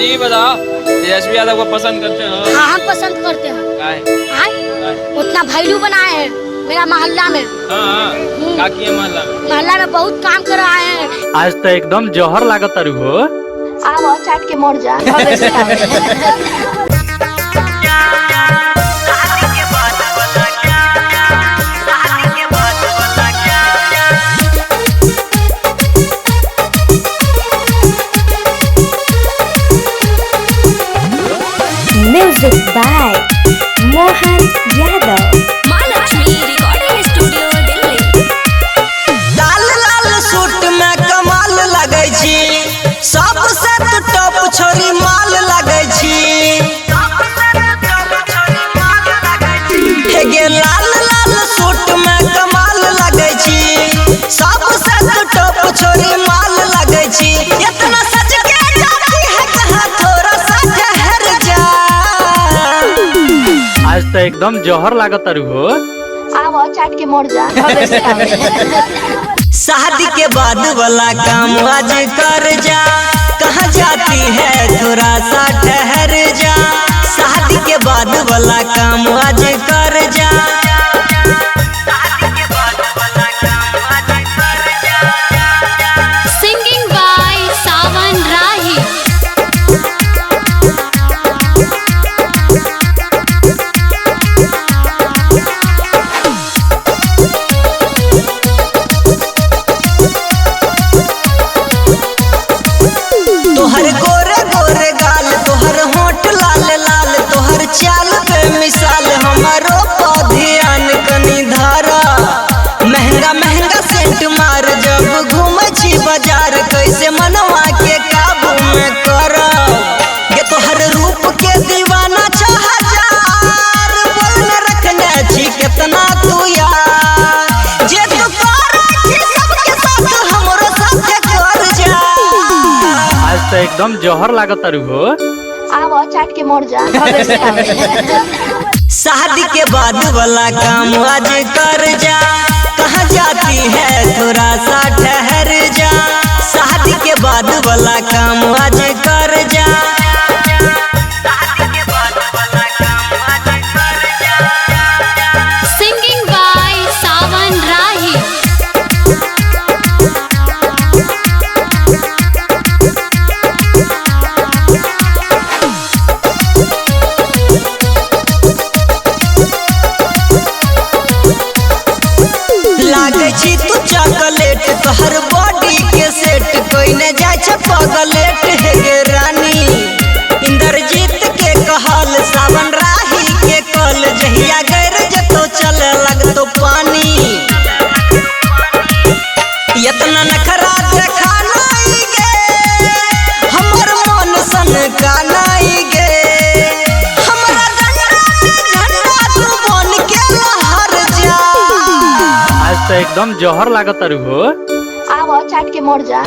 जी बताओ, तेजस्वी यादव को पसंद करते हो? हाँ हम पसंद करते हैं। उतना वैल्यू बनाए हैं मेरा मोहल्ला में। हाँ, क्या किया मोहल्ला में बहुत काम कर रहा है। आज तो एकदम जौहर लागत तारू हो। आओ चाट के मर जा। Music by Mohan Yadav. Mahalakshmi recording studio Delhi. Lal Lal suit में कमाल लगे छी, सबसे तो टॉप छोरी माल लगे छी। हे लाल लाल सूट में कमाल लगे छी, सबसे तो टॉप छोरी माल लगे छी। इतना सच के जाती है कहाँ थोड़ा सा ठहर जा। आज तो एकदम जौहर लागत तारू हो। आओ चाट के मर जा। शादी के बाद वाला काम आज कर जा, कहाँ जाती है थोड़ा सा ठहर जा। शादी के बाद वाला काम आज कर जा। सिंगिंग बाय सावन राही। तोहर गोरे गोरे गाल, तोहर होठ लाल लाल, तोहर चाल पे मिसाल हमारो ध्यान कनी धारा। महंगा महंगा सेंट मार जब घूमे छी बाजार, कैसे मनवा के काबू में कर। ये तोहर रूप के दीवाना चाह जार, बोल न रखने छी कितना तू यार। जे तू कर छी सबके साथ हमरो साथ कर जा। आज तो एकदम जौहर लागत तारू हो। आओ चाट के मर जा। शादी के बाद वाला काम आज कर जा, कहाँ जाती है थोड़ा सा ठहर जा। शादी के बाद वाला काम आज कर जा। सिंगिंग बाय सावन राही। लागे छी तू चॉकलेट, तोहर बॉडी के सेट कोई न जाय छ पगलेट। हे गे रानी इंद्रजीत के कहल, सावन राही के कल, जहिया गैर जतो चले लगतो पानी। इतना नखरा देखा नहीं गे, हमर मन सन का नहीं गे। हमरा झंडा तू बन के लहर जा। आज तो एकदम जौहर लागत तारू हो। आओ चाट के मर जा।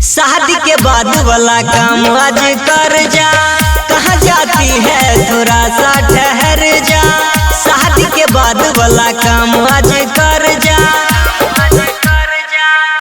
शादी के बाद वाला काम आज कर जा,